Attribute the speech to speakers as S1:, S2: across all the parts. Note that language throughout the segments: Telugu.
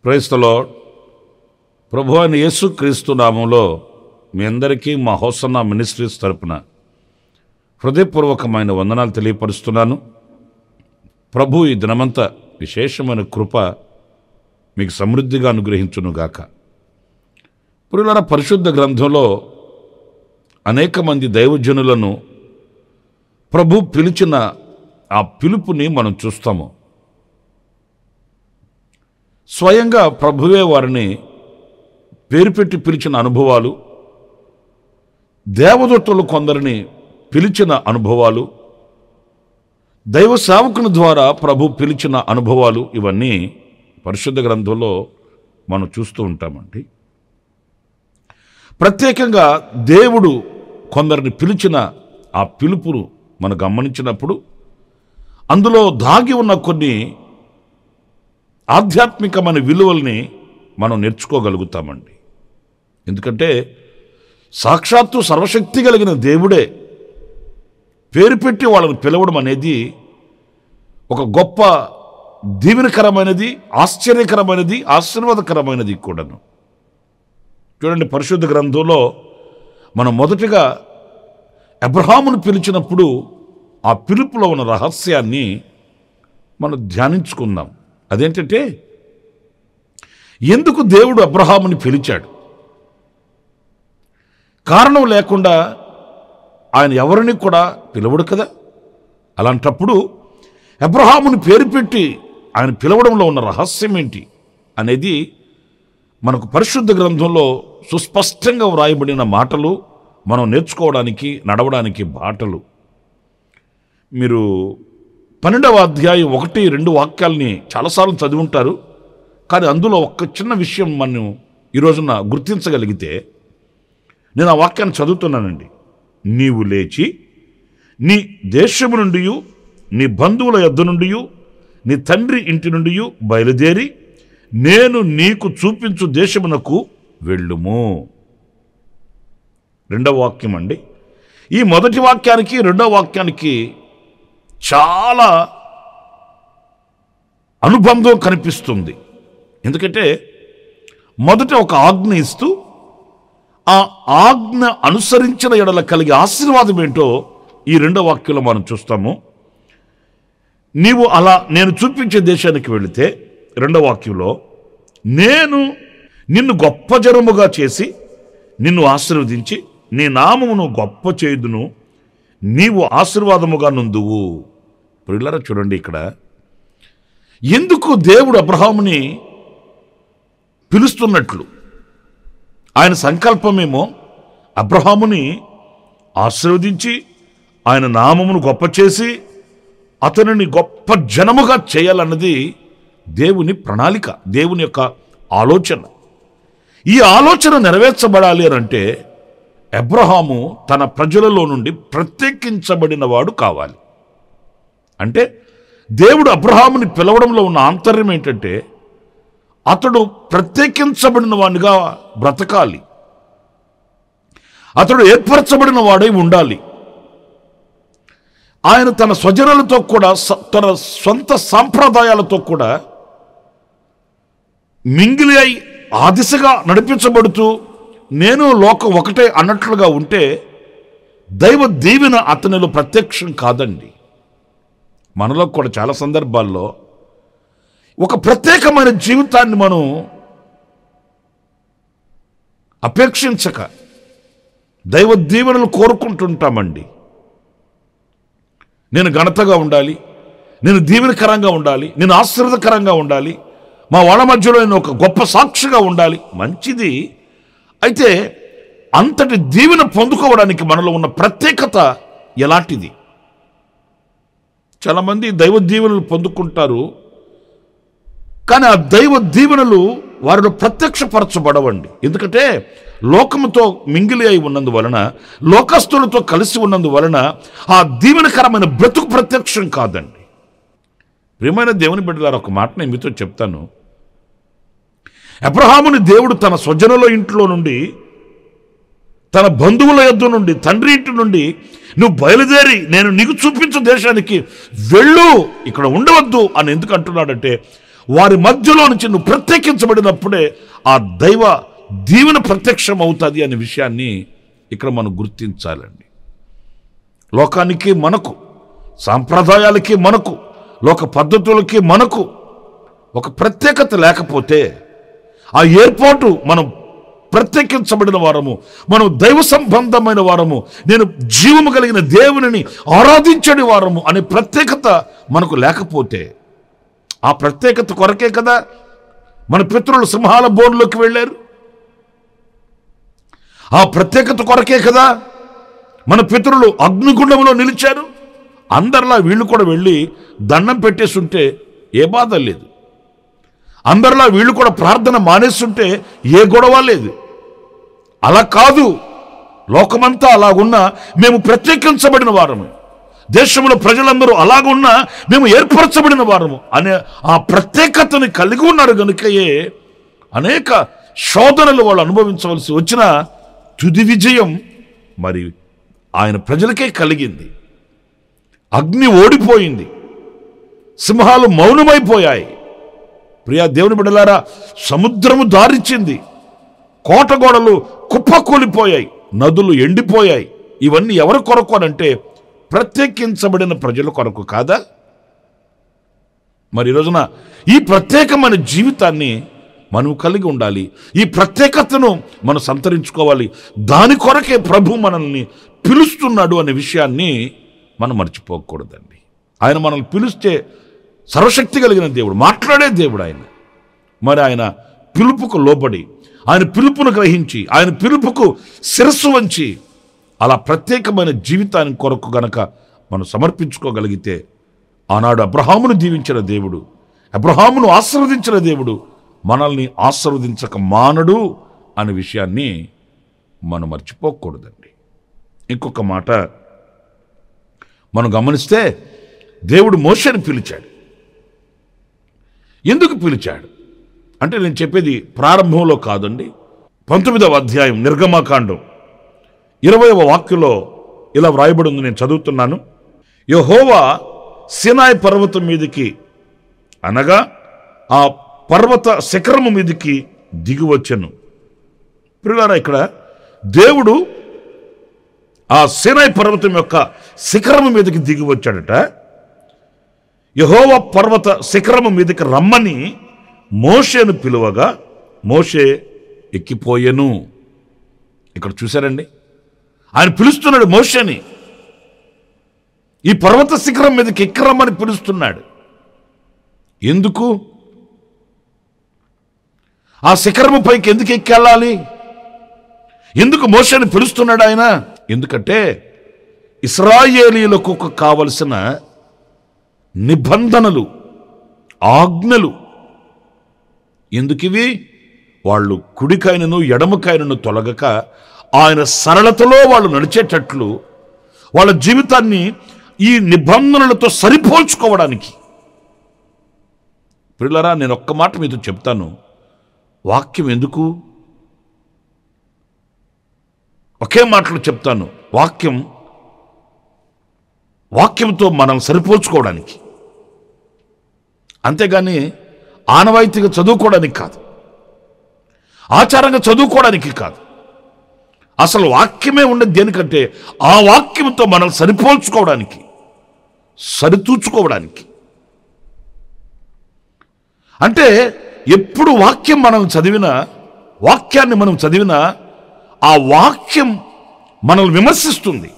S1: Praise the lord. ప్రభువైన యేసుక్రీస్తు నామంలో మీ అందరికీ మా హోసన్నా మినిస్ట్రీస్ తరపున హృదయపూర్వకమైన వందనాలు తెలియపరుస్తున్నాను. ప్రభు ఈ దినమంతా విశేషమైన కృప మీకు సమృద్ధిగా అనుగ్రహించునుగాక. ప్రియులారా, పరిశుద్ధ గ్రంథంలో అనేక మంది దైవజనులను ప్రభు పిలిచిన ఆ పిలుపుని మనం చూస్తాము. స్వయంగా ప్రభువే వారిని పేరు పెట్టి పిలిచిన అనుభవాలు, దేవదూతలు కొందరిని పిలిచిన అనుభవాలు, దైవ సేవకుని ద్వారా ప్రభు పిలిచిన అనుభవాలు, ఇవన్నీ పరిశుద్ధ గ్రంథంలో మనం చూస్తూ ఉంటామండి. ప్రత్యేకంగా దేవుడు కొందరిని పిలిచిన ఆ పిలుపును మనం గమనించినప్పుడు అందులో దాగి ఉన్న కొన్ని ఆధ్యాత్మికమైన విలువల్ని మనం నేర్చుకోగలుగుతామండి. ఎందుకంటే సాక్షాత్తు సర్వశక్తి కలిగిన దేవుడే పేరు పెట్టి వాళ్ళని పిలవడం అనేది ఒక గొప్ప దీవెనకరమైనది, ఆశ్చర్యకరమైనది, ఆశీర్వాదకరమైనది కూడాను. చూడండి, పరిశుద్ధ గ్రంథంలో మనం మొదటిగా అబ్రహామును పిలిచినప్పుడు ఆ పిలుపులో ఉన్న రహస్యాన్ని మనం ధ్యానించుకుందాం. అదేంటంటే, ఎందుకు దేవుడు అబ్రహాముని పిలిచాడు? కారణం లేకుండా ఆయన ఎవరిని కూడా పిలవడు కదా. అలాంటప్పుడు అబ్రహాముని పేరు పెట్టి ఆయన పిలవడంలో ఉన్న రహస్యం ఏంటి అనేది మనకు పరిశుద్ధ గ్రంథంలో సుస్పష్టంగా వ్రాయబడిన మాటలు, మనం నేర్చుకోవడానికి, నడవడానికి బాటలు. మీరు 12వ అధ్యాయం 1-2 వాక్యాలని చాలాసార్లు చదివి ఉంటారు. కానీ అందులో ఒక చిన్న విషయం మనం ఈరోజున గుర్తించగలిగితే, నేను ఆ వాక్యాన్ని చదువుతున్నానండి. నీవు లేచి నీ దేశము నుండి, నీ బంధువుల యొద్ద నుండి, నీ తండ్రి ఇంటి నుండి బయలుదేరి నేను నీకు చూపించు దేశమునకు వెళ్ళుము. 2వ వాక్యం అండి. ఈ మొదటి వాక్యానికి 2వ వాక్యానికి చాలా అనుబంధం కనిపిస్తుంది. ఎందుకంటే మొదట ఒక ఆజ్ఞ ఇస్తూ ఆ ఆజ్ఞ అనుసరించిన ఎడల కలిగే ఆశీర్వాదం ఏంటో ఈ 2వ వాక్యంలో మనం చూస్తాము. నీవు అలా నేను చూపించే దేశానికి వెళితే, 2వ వాక్యంలో, నేను నిన్ను గొప్ప జనముగా చేసి నిన్ను ఆశీర్వదించి నీ నామమును గొప్ప చేయుదును, నీవు ఆశీర్వాదముగా నుందువు. ప్రియులారా, చూడండి, ఇక్కడ ఎందుకు దేవుడు అబ్రహాముని పిలుస్తున్నట్లు, ఆయన సంకల్పమేమో అబ్రహాముని ఆశీర్వదించి ఆయన నామమును గొప్ప చేసి అతనిని గొప్ప జనముగా చేయాలన్నది దేవుని ప్రణాళిక, దేవుని యొక్క ఆలోచన. ఈ ఆలోచన నెరవేర్చబడాలి అని అంటే అబ్రహాము తన ప్రజలలో నుండి ప్రత్యేకించబడిన వాడు కావాలి. అంటే దేవుడు అబ్రహాముని పిలవడంలో ఉన్న ఆంతర్యం ఏంటంటే, అతడు ప్రత్యేకించబడిన వాడిగా బ్రతకాలి, అతడు ఏర్పరచబడిన వాడై ఉండాలి. ఆయన తన స్వజనులతో కూడా, తన సొంత సాంప్రదాయాలతో కూడా మింగిలి అయి ఆ దిశగా నడిపించబడుతూ నేను లోకం ఒకటే అన్నట్లుగా ఉంటే దైవ దీవెన అతనిలో ప్రత్యక్షం కాదండి. మనలో కూడా చాలా సందర్భాల్లో ఒక ప్రత్యేకమైన జీవితాన్ని మనం అపేక్షించక దైవ దీవెనలు కోరుకుంటుంటామండి. నేను ఘనతగా ఉండాలి, నేను దీవెనకరంగా ఉండాలి, నేను ఆశీర్వాదకరంగా ఉండాలి, మా వాళ్ళ మధ్యలో నేను ఒక గొప్ప సాక్షిగా ఉండాలి. మంచిది. అయితే అంతటి దీవెన పొందుకోవడానికి మనలో ఉన్న ప్రత్యేకత ఎలాంటిది? చాలామంది దైవ దీవెనలు పొందుకుంటారు, కానీ ఆ దైవ దీవెనలు వారిలో ప్రత్యక్షపరచబడవండి. ఎందుకంటే లోకముతో మింగిలి అయి ఉన్నందువలన, లోకస్తులతో కలిసి ఉన్నందువలన ఆ దీవెనకరమైన బ్రతుకు ప్రత్యక్షం కాదండి. ప్రియమైన దేవుని బిడ్డలారా, ఒక మాట నేను మీతో చెప్తాను. అబ్రహాముని దేవుడు తన స్వజనుల ఇంట్లో నుండి, తన బంధువుల యొద్ద నుండి, తండ్రి ఇంటి నుండి నువ్వు బయలుదేరి నేను నీకు చూపించు దేశానికి వెళ్ళు, ఇక్కడ ఉండవద్దు అని ఎందుకు అంటున్నాడంటే, వారి మధ్యలో నుంచి నువ్వు ప్రత్యేకించబడినప్పుడే ఆ దైవ దీవెన ప్రత్యక్షం అవుతుంది అనే విషయాన్ని ఇక్కడ మనం గుర్తించాలండి. లోకానికి మనకు, సాంప్రదాయాలకి మనకు, లోక పద్ధతులకి మనకు ఒక ప్రత్యేకత లేకపోతే, ఆ ఏర్పాటు మనం ప్రత్యేకించబడిన వారము, మనం దైవ సంబంధమైన వారము, నేను జీవము కలిగిన దేవుని ఆరాధించని వారము అనే ప్రత్యేకత మనకు లేకపోతే, ఆ ప్రత్యేకత కొరకే కదా మన పితరులు సింహాల బోన్లోకి వెళ్ళారు. ఆ ప్రత్యేకత కొరకే కదా మన పితరులు అగ్నిగుండంలో నిలిచారు. అందరిలా వీళ్ళు కూడా వెళ్ళి దండం పెట్టేస్తుంటే ఏ బాధ లేదు. అందరిలా వీళ్ళు కూడా ప్రార్థన మానేస్తుంటే ఏ గొడవ లేదు. అలా కాదు, లోకమంతా అలాగున్నా మేము ప్రత్యేకించబడిన వారము, దేశంలో ప్రజలందరూ అలాగున్నా మేము ఏర్పరచబడిన వారము అనే ఆ ప్రత్యేకతని కలిగి ఉన్నారు కనుకయే అనేక శోధనలు వాళ్ళు అనుభవించవలసి వచ్చిన తుది విజయం మరి ఆయన ప్రజలకే కలిగింది. అగ్ని ఓడిపోయింది, సింహాలు మౌనమైపోయాయి. ప్రియా దేవుని బిడ్డలారా, సముద్రము దారిచ్చింది, కోటగోడలు కుప్పకూలిపోయాయి, నదులు ఎండిపోయాయి. ఇవన్నీ ఎవరి కొరకు అనంటే ప్రత్యేకించబడిన ప్రజల కొరకు కాదా? మరి ఈ రోజున ఈ ప్రత్యేకమైన జీవితాన్ని మనం కలిగి ఉండాలి. ఈ ప్రత్యేకతను మనం సంతరించుకోవాలి. దాని కొరకే ప్రభు మనల్ని పిలుస్తున్నాడు అనే విషయాన్ని మనం మర్చిపోకూడదండి. ఆయన మనల్ని పిలిస్తే సర్వశక్తి కలిగిన దేవుడు, మాట్లాడే దేవుడు ఆయన. మరి ఆయన పిలుపుకు లోబడి, ఆయన పిలుపును గ్రహించి, ఆయన పిలుపుకు శిరస్సు వంచి అలా ప్రత్యేకమైన జీవితాన్ని కొరకు గనక మనం సమర్పించుకోగలిగితే, ఆనాడు అబ్రహామును దీవించిన దేవుడు, అబ్రహామును ఆశీర్వదించిన దేవుడు మనల్ని ఆశీర్వదించక మానడు అనే విషయాన్ని మనం మర్చిపోకూడదండి. ఇంకొక మాట మనం గమనిస్తే, దేవుడు మోషేని పిలిచాడు. ఎందుకు పిలిచాడు అంటే, నేను చెప్పేది ప్రారంభంలో కాదండి. 19వ అధ్యాయం నిర్గమకాండం 20వ వాక్యంలో ఇలా వ్రాయబడి ఉంది, నేను చదువుతున్నాను. యెహోవా సీనాయి పర్వతం మీదకి, అనగా ఆ పర్వత శిఖరము మీదకి దిగివచ్చెను. ప్రియులారా, ఇక్కడ దేవుడు ఆ సీనాయి పర్వతం యొక్క శిఖరము మీదకి దిగి వచ్చాడట. యెహోవా పర్వత శిఖరము మీదకి రమ్మని మోషేను పిలువగా మోషే ఎక్కిపోయెను. ఇక్కడ చూశారండి, ఆయన పిలుస్తున్నాడు మోషేని. ఈ పర్వత శిఖరం మీదకి ఎక్కిరమ్మని పిలుస్తున్నాడు. ఎందుకు? ఆ శిఖరము పైకి ఎందుకు ఎక్కెళ్ళాలి? ఎందుకు మోషేని పిలుస్తున్నాడు ఆయన? ఎందుకంటే ఇశ్రాయేలీయులకు కావలసిన నిబంధనలు, ఆజ్ఞలు ఎందుకివి? వాళ్ళు కుడికైనను ఎడమకైనను తొలగక ఆయన సరళతలో వాళ్ళు నడిచేటట్లు వాళ్ళ జీవితాన్ని ఈ నిబంధనలతో సరిపోల్చుకోవడానికి. ప్రియులారా, నేను ఒక్క మాట మీతో చెప్తాను. వాక్యం ఎందుకు? ఒకే మాటలు చెప్తాను. వాక్యంతో మనం సరిపోల్చుకోవడానికి, అంతేగాని ఆనవాయితీగా చదువుకోవడానికి కాదు, ఆచారంగా చదువుకోవడానికి కాదు. అసలు వాక్యమే ఉండేది దేనికంటే ఆ వాక్యంతో మనం సరిపోల్చుకోవడానికి, సరితూచుకోవడానికి. అంటే ఎప్పుడు వాక్యం మనం చదివినా, వాక్యాన్ని మనం చదివినా ఆ వాక్యం మనల్ని విమర్శిస్తుంది.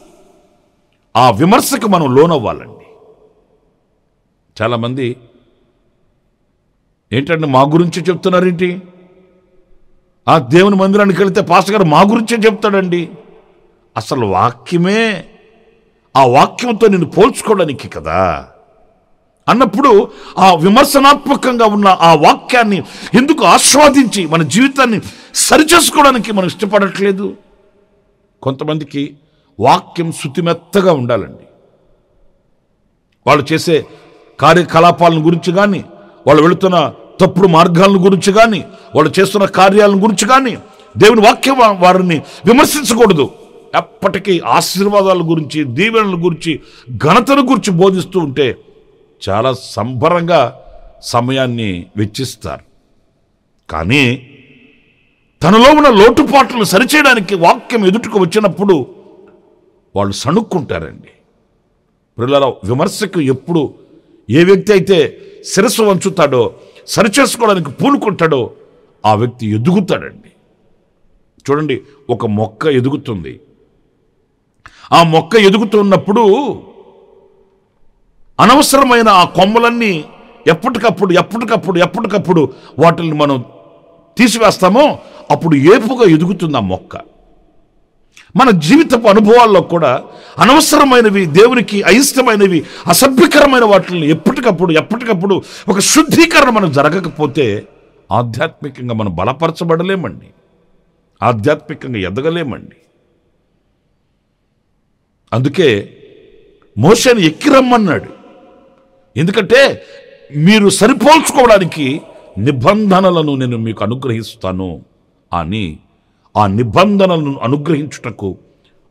S1: ఆ విమర్శకు మనం లోనవ్వాలండి. చాలామంది ఏంటంటే మా గురించి చెప్తున్నారేంటి? ఆ దేవుని మందిరానికి వెళితే పాస్టర్ గారు మా గురించే చెప్తాడండి. అసలు వాక్యమే, ఆ వాక్యంతో నిన్ను పోల్చుకోవడానికి కదా. అన్నప్పుడు ఆ విమర్శనాత్మకంగా ఉన్న ఆ వాక్యాన్ని ఎందుకు ఆస్వాదించి మన జీవితాన్ని సరిచేసుకోవడానికి మనం ఇష్టపడట్లేదు? కొంతమందికి వాక్యం శుతిమెత్తగా ఉండాలండి. వాళ్ళు చేసే కార్యకలాపాలను గురించి కానీ, వాళ్ళు వెళుతున్న తప్పుడు మార్గాలను గురించి కానీ, వాళ్ళు చేస్తున్న కార్యాలను గురించి కానీ దేవుని వాక్యం వారిని విమర్శించకూడదు. ఎప్పటికీ ఆశీర్వాదాల గురించి, దీవెనల గురించి, ఘనతను గురించి బోధిస్తూ ఉంటే చాలా సంబరంగా సమయాన్ని వెచ్చిస్తారు. కానీ తనలో ఉన్న లోటుపాట్లను సరిచేయడానికి వాక్యం ఎదుటికి వచ్చినప్పుడు వాళ్ళు సణుక్కుంటారండి. పిల్లల విమర్శకు ఎప్పుడు ఏ వ్యక్తి అయితే శిరస్సు వంచుతాడో, సరిచేసుకోవడానికి పూనుకుంటాడో ఆ వ్యక్తి ఎదుగుతాడండి. చూడండి, ఒక మొక్క ఎదుగుతుంది. ఆ మొక్క ఎదుగుతున్నప్పుడు అనవసరమైన ఆ కొమ్మలన్నీ ఎప్పటికప్పుడు వాటిని మనం తీసివేస్తామో అప్పుడు ఏపుగా ఎదుగుతుంది ఆ మొక్క. మన జీవితపు అనుభవాల్లో కూడా అనవసరమైనవి, దేవునికి అయిష్టమైనవి, అసభ్యకరమైన వాటిని ఎప్పటికప్పుడు ఒక శుద్ధీకరణ మనం జరగకపోతే ఆధ్యాత్మికంగా మనం బలపరచబడలేమండి, ఆధ్యాత్మికంగా ఎదగలేమండి. అందుకే మోషేని ఎక్కిరమ్మన్నాడు. ఎందుకంటే మీరు సరిపోల్చుకోవడానికి నిబంధనలను నేను మీకు అనుగ్రహిస్తాను అని ఆ నిబంధనలను అనుగ్రహించుటకు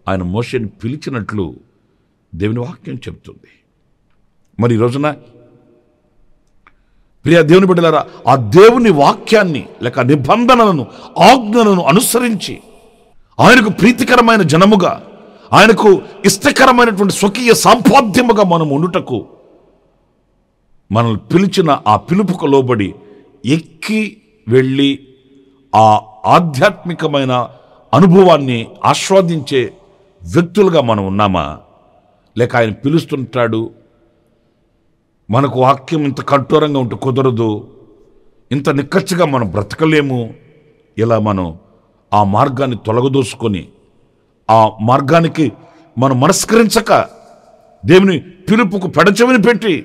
S1: ఆయన మోషేని పిలిచినట్లు దేవుని వాక్యం చెప్తుంది. మరి ఈ రోజున ప్రియ దేవుని బిడ్డలారా, ఆ దేవుని వాక్యాన్ని లేక నిబంధనలను, ఆజ్ఞలను అనుసరించి ఆయనకు ప్రీతికరమైన జనముగా, ఆయనకు ఇష్టకరమైనటువంటి స్వకీయ సంపాద్యముగా మనం ఉండుటకు మనల్ని పిలిచిన ఆ పిలుపుకు లోబడి ఎక్కి వెళ్ళి ఆ ఆధ్యాత్మికమైన అనుభవాన్ని ఆస్వాదించే వ్యక్తులుగా మనం ఉన్నామా? లేక ఆయన పిలుస్తుంటాడు, మనకు వాక్యం ఇంత కఠోరంగా ఉంటే కుదరదు, ఇంత నిక్కచ్చిగా మనం బ్రతకలేము, ఇలా మనం ఆ మార్గాన్ని తొలగదోసుకొని ఆ మార్గానికి మనం మనస్కరించక దేవుని పిలుపుకు పెడచెవిని పెట్టి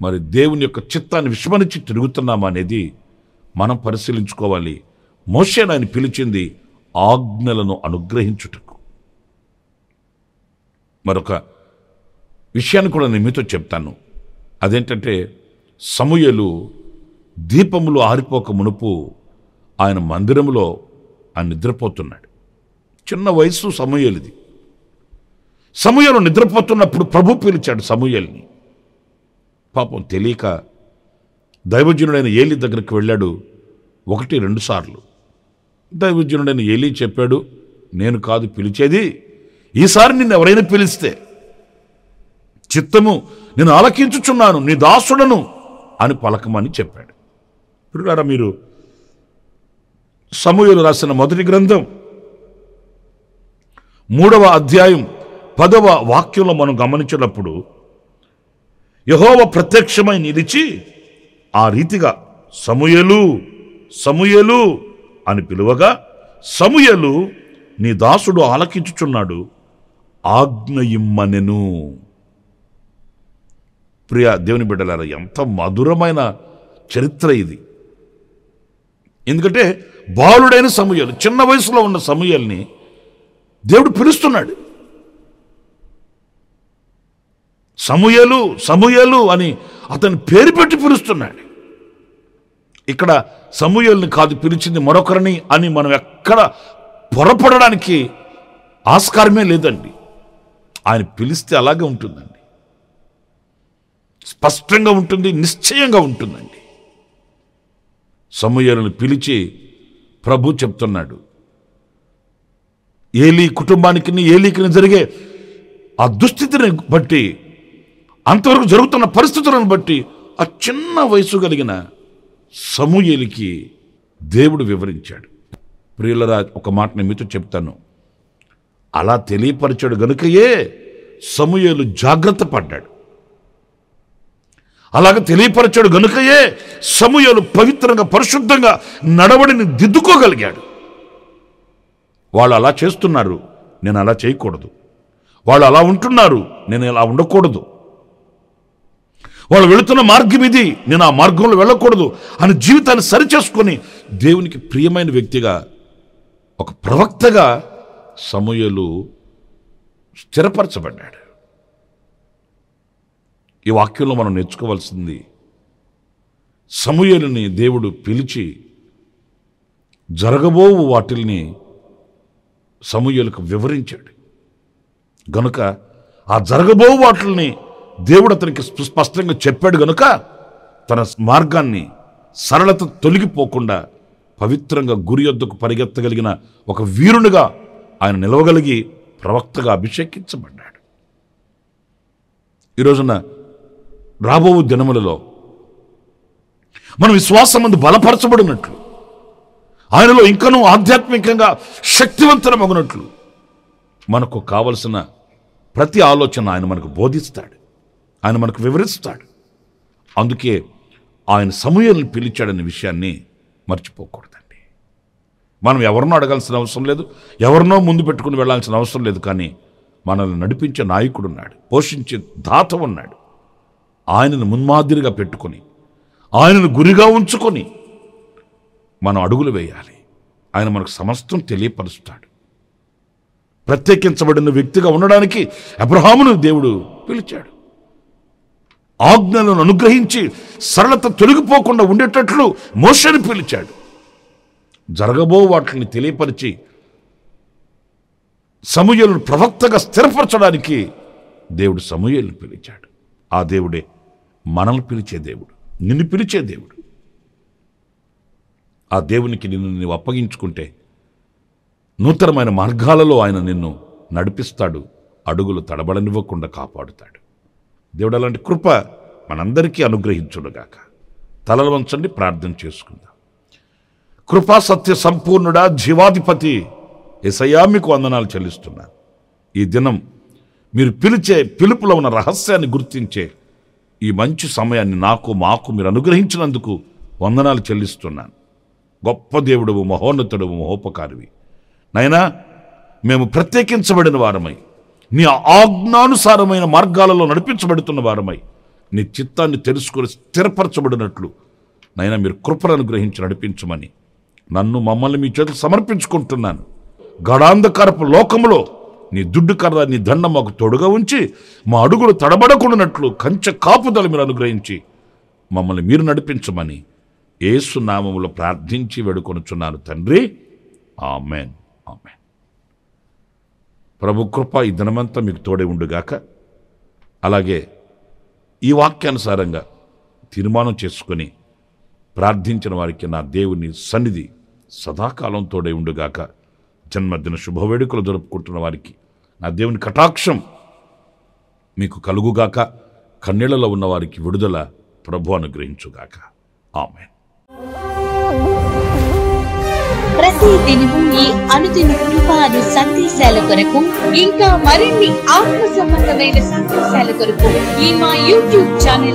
S1: మరి దేవుని యొక్క చిత్తాన్ని విస్మరించి తిరుగుతున్నామా అనేది మనం పరిశీలించుకోవాలి. మోషేను ఆయన పిలిచింది ఆజ్ఞలను అనుగ్రహించుటకు. మరొక విషయాన్ని కూడా నేను మీతో చెప్తాను. అదేంటంటే, సమూయేలు దీపములు ఆరిపోక మునుపు ఆయన మందిరంలో ఆయన నిద్రపోతున్నాడు. చిన్న వయసు సమూయేలుది. సమూయేలు నిద్రపోతున్నప్పుడు ప్రభు పిలిచాడు సమూయేలుని. పాపం తెలియక దైవజనుడైన ఏలీ దగ్గరికి వెళ్ళాడు 1-2 సార్లు. దైవజనుడైన ఏలీ చెప్పాడు, నేను కాదు పిలిచేది, ఈసారి నిన్ను ఎవరైనా పిలిస్తే చిత్తము నేను ఆలకించుచున్నాను, నీ దాసుడను అని పలకమని చెప్పాడు. పిల్లలారా, మీరు సమూయేలు రాసిన మొదటి గ్రంథం 3వ అధ్యాయం 10వ వాక్యంలో మనం గమనించినప్పుడు యెహోవా ప్రత్యక్షమై నిలిచి ఆ రీతిగా సమూయేలు సమూయేలు అని పిలువగా, సమూయేలు నీ దాసుడు ఆలకించుచున్నాడు, ఆజ్ఞ ఇమ్మనెను. ప్రియ దేవుని బిడ్డలారా, ఎంత మధురమైన చరిత్ర ఇది. ఎందుకంటే బాలుడైన సమూయేలు, చిన్న వయసులో ఉన్న సమూయేలుని దేవుడు పిలుస్తున్నాడు. సమూయేలు సమూయేలు అని అతని పేరు పెట్టి పిలుస్తున్నాడు. ఇక్కడ సమూయేలుని కాదు పిలిచింది, మరొకరిని అని మనం ఎక్కడ పొరపడడానికి ఆస్కారమే లేదండి. ఆయన పిలిస్తే అలాగే ఉంటుందండి, స్పష్టంగా ఉంటుంది, నిశ్చయంగా ఉంటుందండి. సమూయేలుని పిలిచి ప్రభు చెప్తున్నాడు, ఏలీ కుటుంబానికి, ఏలీకి జరిగే ఆ దుస్థితిని బట్టి, అంతవరకు జరుగుతున్న పరిస్థితులను బట్టి ఆ చిన్న వయసు కలిగిన సమూయేలుకి దేవుడు వివరించాడు. ప్రియులరా, ఒక మాట నేను మీతో చెప్తాను. అలా తెలియపరిచాడు గనుకయే సమూయేలు జాగ్రత్త పడ్డాడు. అలాగ తెలియపరిచాడు గనుకయే సమూయేలు పవిత్రంగా, పరిశుద్ధంగా నడవడిని దిద్దుకోగలిగాడు. వాళ్ళు అలా చేస్తున్నారు, నేను అలా చేయకూడదు. వాళ్ళు అలా ఉంటున్నారు, నేను ఇలా ఉండకూడదు. వాళ్ళు వెళుతున్న మార్గం ఇది, నేను ఆ మార్గంలో వెళ్ళకూడదు అని జీవితాన్ని సరిచేసుకొని దేవునికి ప్రియమైన వ్యక్తిగా, ఒక ప్రవక్తగా సమూయేలు స్థిరపరచబడ్డాడు. ఈ వాక్యంలో మనం నేర్చుకోవాల్సింది, సమూయేలుని దేవుడు పిలిచి జరగబోవు వాటిల్ని సమూయేలుకు వివరించాడు గనుక, ఆ జరగబోవు వాటిల్ని దేవుడు అతనికి స్పష్టంగా చెప్పాడు గనుక, తన మార్గాన్ని సరళత తొలగిపోకుండా పవిత్రంగా గురి యొద్దకు పరిగెత్తగలిగిన ఒక వీరునిగా ఆయన నిలవగలిగి ప్రవక్తగా అభిషేకించబడ్డాడు. ఈ రోజున రాబో దినములలో మన విశ్వాసమందు బలపరచబడినట్లు, ఆయనలో ఇంకనూ ఆధ్యాత్మికంగా శక్తివంతమగునట్లు మనకు కావలసిన ప్రతి ఆలోచన ఆయన మనకు బోధిస్తాడు, ఆయన మనకు వివరిస్తాడు. అందుకే ఆయన సమూయేలుని పిలిచాడనే విషయాన్ని మర్చిపోకూడదండి. మనం ఎవరినో అడగాల్సిన అవసరం లేదు, ఎవరినో ముందు పెట్టుకుని వెళ్ళాల్సిన అవసరం లేదు. కానీ మనల్ని నడిపించే నాయకుడు ఉన్నాడు, పోషించే దాత ఉన్నాడు. ఆయనను మున్మాదిరిగా పెట్టుకొని, ఆయనను గురిగా ఉంచుకొని మనం అడుగులు వేయాలి. ఆయన మనకు సమస్తం తెలియపరుస్తాడు. ప్రత్యేకించబడిన వ్యక్తిగా ఉండడానికి అబ్రహామును దేవుడు పిలిచాడు. ఆజ్ఞలను అనుగ్రహించి సరళత తొలగిపోకుండా ఉండేటట్లు మోషేని పిలిచాడు. జరగబో వాటిని తెలియపరిచి సమూయేలును ప్రవక్తగా స్థిరపరచడానికి దేవుడు సమూయేలును పిలిచాడు. ఆ దేవుడే మనల్ని పిలిచే దేవుడు, నిన్ను పిలిచే దేవుడు. ఆ దేవునికి నిన్ను నీవు అప్పగించుకుంటే నూతనమైన మార్గాలలో ఆయన నిన్ను నడిపిస్తాడు, అడుగులు తడబడనివ్వకుండా కాపాడుతాడు. దేవుడు అలాంటి కృప మనందరికీ అనుగ్రహించునుగాక. తలలు వంచండి, ప్రార్థన చేసుకుందాం. కృపా సత్య సంపూర్ణుడా, జీవాధిపతి యేసయ్యా, మీకు వందనాలు చెల్లిస్తున్నాను. ఈ దినం మీరు పిలిచే పిలుపులో ఉన్న రహస్యాన్ని గుర్తించే ఈ మంచి సమయాన్ని మాకు మీరు అనుగ్రహించినందుకు వందనాలు చెల్లిస్తున్నాను. గొప్ప దేవుడువు, మహోన్నతుడువు, మహోపకారివి. నైనా మేము ప్రత్యేకించబడిన వారమై, నీ ఆజ్ఞానుసారమైన మార్గాలలో నడిపించబడుతున్న వారమై, నీ చిత్తాన్ని తెలుసుకొని స్థిరపరచబడినట్లు నైనా మీరు కృపను అనుగ్రహించి నడిపించమని మమ్మల్ని మీ చేతులు సమర్పించుకుంటున్నాను. గడాంధకారపు లోకములో నీ దుడ్డు కర్ర, నీ దండం మాకు తోడుగా ఉంచి మా అడుగులు తడబడకుండానట్లు కంచె కాపుదల మీరు అనుగ్రహించి మమ్మల్ని మీరు నడిపించమని యేసు నామములో ప్రార్థించి వేడుకొనుచున్నాను తండ్రి. Amen, amen. ప్రభు కృప ఈ దినమంతా మీకు తోడే ఉండుగాక. అలాగే ఈ వాక్యానుసారంగా తీర్మానం చేసుకొని ప్రార్థించిన వారికి నా దేవుని సన్నిధి సదాకాలం తోడే ఉండుగాక. జన్మదిన శుభవేడుకలు జరుపుకుంటున్న వారికి నా దేవుని కటాక్షం మీకు కలుగుగాక. కన్నీళ్లలో ఉన్న వారికి విడుదల ప్రభు అనుగ్రహించుగాక. ఆమెన్.
S2: ప్రతి దినము ఈ అనుదిన కృపాను సందేశాల కొరకు, ఇంకా మరిన్ని ఆత్మ సంబంధమైన సందేశాల కొరకు ఈ మా యూట్యూబ్ ఛానల్